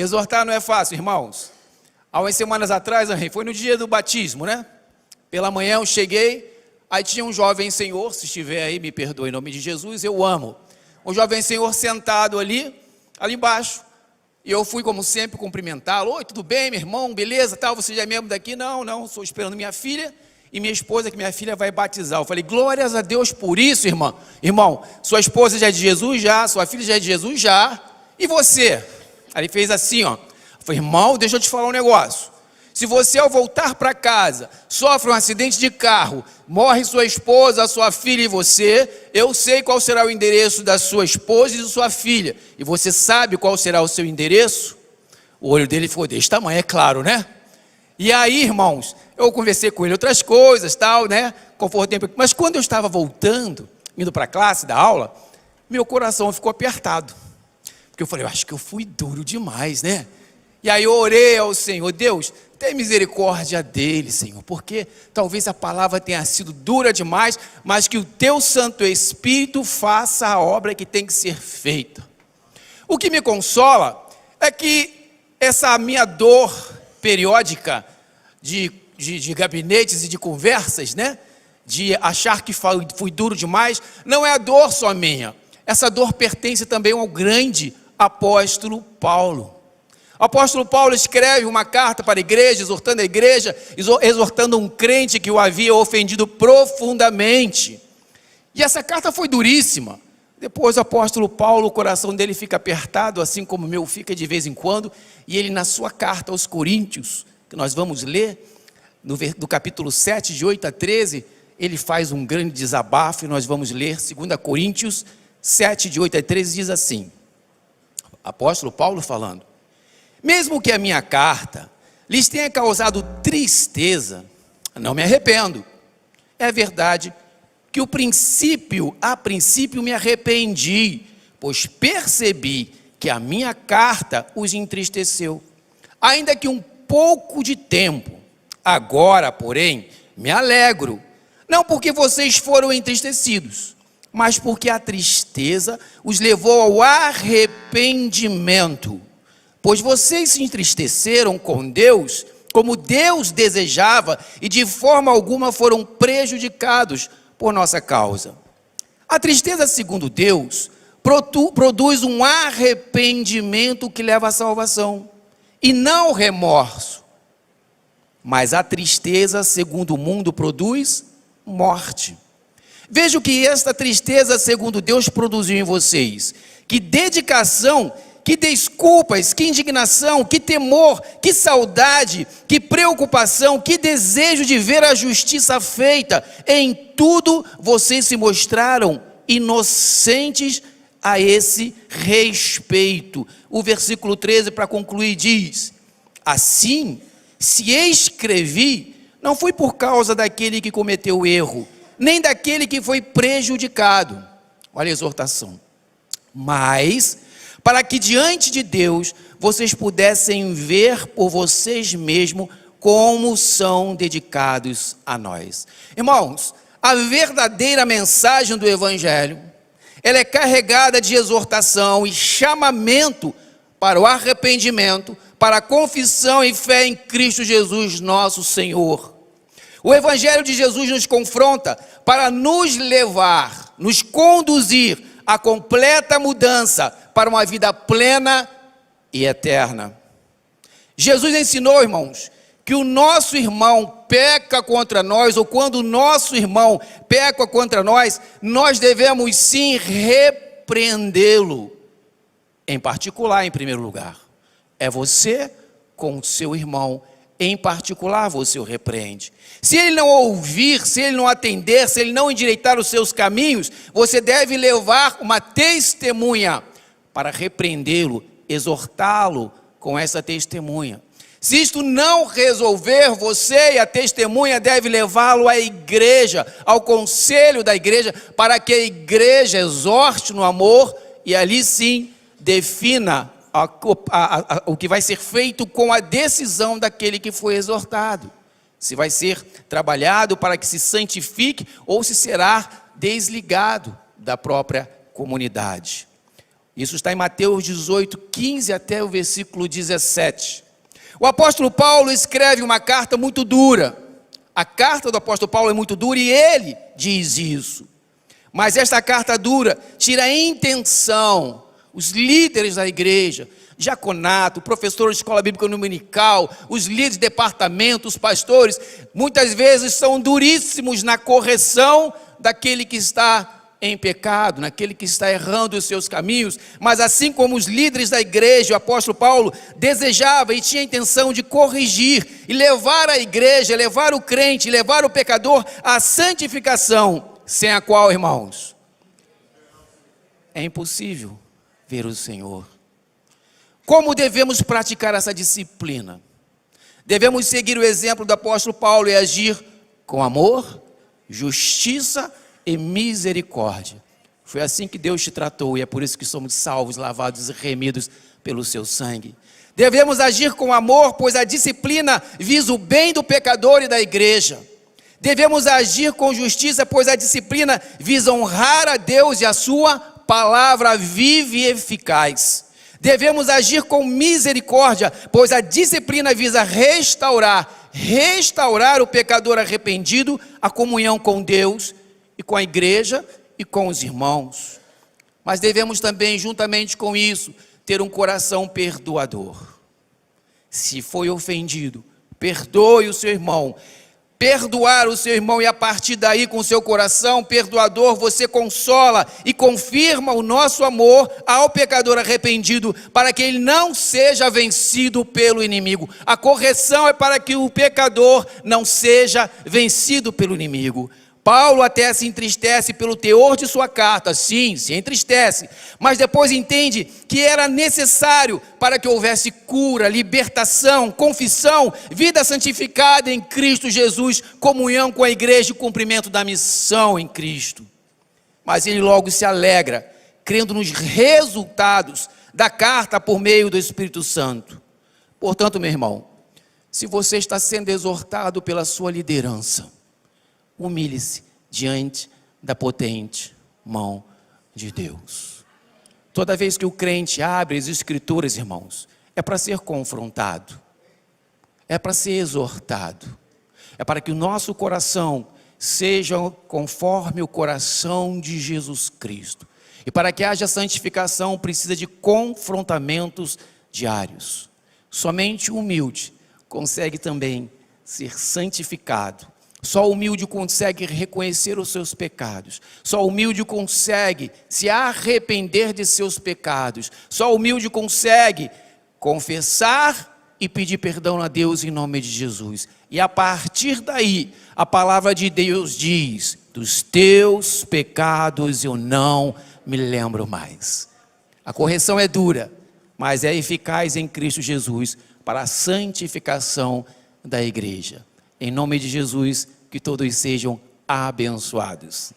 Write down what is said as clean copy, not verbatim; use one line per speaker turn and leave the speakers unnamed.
Exortar não é fácil, irmãos. Há umas semanas atrás, foi no dia do batismo, né? Pela manhã eu cheguei, aí tinha um jovem senhor, se estiver aí, me perdoe em nome de Jesus, eu amo. Um jovem senhor sentado ali embaixo. E eu fui, como sempre, cumprimentá-lo. Oi, tudo bem, meu irmão? Beleza, tal? Você já é membro daqui? Não, estou esperando minha filha e minha esposa, que minha filha vai batizar. Eu falei, glórias a Deus por isso, irmão. Irmão, sua esposa já é de Jesus? Já. Sua filha já é de Jesus? Já. E você? Aí ele fez assim, ó. Eu falei, irmão, deixa eu te falar um negócio. Se você, ao voltar para casa, sofre um acidente de carro, morre sua esposa, sua filha e você, eu sei qual será o endereço da sua esposa e da sua filha. E você sabe qual será o seu endereço? O olho dele ficou desse tamanho, é claro, né? E aí, irmãos, eu conversei com ele outras coisas, tal, né? Confortei. Mas quando eu estava voltando, indo para a classe da aula, meu coração ficou apertado. Porque eu falei, eu acho que eu fui duro demais, né? E aí eu orei ao Senhor, Deus, tem misericórdia dele, Senhor, porque talvez a palavra tenha sido dura demais, mas que o teu Santo Espírito faça a obra que tem que ser feita. O que me consola é que essa minha dor periódica de gabinetes e de conversas, né? De achar que fui duro demais, não é a dor só minha. Essa dor pertence também ao grande apóstolo Paulo. O apóstolo Paulo escreve uma carta para a igreja, exortando um crente que o havia ofendido profundamente. E essa carta foi duríssima. Depois o apóstolo Paulo, o coração dele fica apertado, assim como o meu fica de vez em quando, e ele, na sua carta aos Coríntios, que nós vamos ler, do capítulo 7, de 8 a 13, ele faz um grande desabafo, e nós vamos ler 2 Coríntios 7, de 8 a 13, diz assim, apóstolo Paulo falando, mesmo que a minha carta lhes tenha causado tristeza, não me arrependo. É verdade que a princípio me arrependi, pois percebi que a minha carta os entristeceu, ainda que um pouco de tempo. Agora, porém, me alegro, não porque vocês foram entristecidos, mas porque a tristeza os levou ao arrependimento. Pois vocês se entristeceram com Deus, como Deus desejava, e de forma alguma foram prejudicados por nossa causa. A tristeza, segundo Deus, produz um arrependimento que leva à salvação, e não remorso. Mas a tristeza, segundo o mundo, produz morte. Veja o que esta tristeza, segundo Deus, produziu em vocês. Que dedicação, que desculpas, que indignação, que temor, que saudade, que preocupação, que desejo de ver a justiça feita. Em tudo vocês se mostraram inocentes a esse respeito. O versículo 13, para concluir, diz: assim, se escrevi, não foi por causa daquele que cometeu o erro, nem daquele que foi prejudicado. Olha a exortação. Mas para que diante de Deus vocês pudessem ver por vocês mesmos como são dedicados a nós. Irmãos, a verdadeira mensagem do Evangelho, ela é carregada de exortação e chamamento para o arrependimento, para a confissão e fé em Cristo Jesus, nosso Senhor. O Evangelho de Jesus nos confronta para nos levar, nos conduzir à completa mudança para uma vida plena e eterna. Jesus ensinou, irmãos, que o nosso irmão peca contra nós, ou quando o nosso irmão peca contra nós, nós devemos sim repreendê-lo. Em particular, em primeiro lugar, é você com o seu irmão, em particular você o repreende. Se ele não ouvir, se ele não atender, se ele não endireitar os seus caminhos, você deve levar uma testemunha para repreendê-lo, exortá-lo com essa testemunha. Se isto não resolver, você e a testemunha deve levá-lo à igreja, ao conselho da igreja, para que a igreja exorte no amor e ali sim defina o que vai ser feito com a decisão daquele que foi exortado. Se vai ser trabalhado para que se santifique ou se será desligado da própria comunidade. Isso está em Mateus 18, 15 até o versículo 17. O apóstolo Paulo escreve uma carta muito dura. A carta do apóstolo Paulo é muito dura e ele diz isso. Mas esta carta dura tira a intenção, os líderes da igreja, diaconato, professores de escola bíblica dominical, os líderes de departamento, os pastores, muitas vezes são duríssimos na correção daquele que está em pecado, naquele que está errando os seus caminhos. Mas assim como os líderes da igreja, o apóstolo Paulo desejava e tinha a intenção de corrigir e levar a igreja, levar o crente, levar o pecador à santificação, sem a qual, irmãos, é impossível ver o Senhor. Como devemos praticar essa disciplina? Devemos seguir o exemplo do apóstolo Paulo e agir com amor, justiça e misericórdia. Foi assim que Deus te tratou e é por isso que somos salvos, lavados e remidos pelo seu sangue. Devemos agir com amor, pois a disciplina visa o bem do pecador e da igreja. Devemos agir com justiça, pois a disciplina visa honrar a Deus e a sua palavra viva e eficaz. Devemos agir com misericórdia, pois a disciplina visa restaurar o pecador arrependido, a comunhão com Deus e com a igreja e com os irmãos. Mas devemos também, juntamente com isso, ter um coração perdoador. Se foi ofendido, perdoe o seu irmão. Perdoar o seu irmão, e a partir daí, com o seu coração perdoador, você consola e confirma o nosso amor ao pecador arrependido, para que ele não seja vencido pelo inimigo. A correção é para que o pecador não seja vencido pelo inimigo. Paulo até se entristece pelo teor de sua carta, sim, se entristece, mas depois entende que era necessário para que houvesse cura, libertação, confissão, vida santificada em Cristo Jesus, comunhão com a igreja e cumprimento da missão em Cristo. Mas ele logo se alegra, crendo nos resultados da carta por meio do Espírito Santo. Portanto, meu irmão, se você está sendo exortado pela sua liderança, humilhe-se diante da potente mão de Deus. Toda vez que o crente abre as escrituras, irmãos, é para ser confrontado, é para ser exortado, é para que o nosso coração seja conforme o coração de Jesus Cristo. E para que haja santificação, precisa de confrontamentos diários. Somente o humilde consegue também ser santificado. Só o humilde consegue reconhecer os seus pecados. Só o humilde consegue se arrepender de seus pecados. Só o humilde consegue confessar e pedir perdão a Deus em nome de Jesus. E a partir daí, a palavra de Deus diz: dos teus pecados eu não me lembro mais. A correção é dura, mas é eficaz em Cristo Jesus para a santificação da igreja. Em nome de Jesus, que todos sejam abençoados.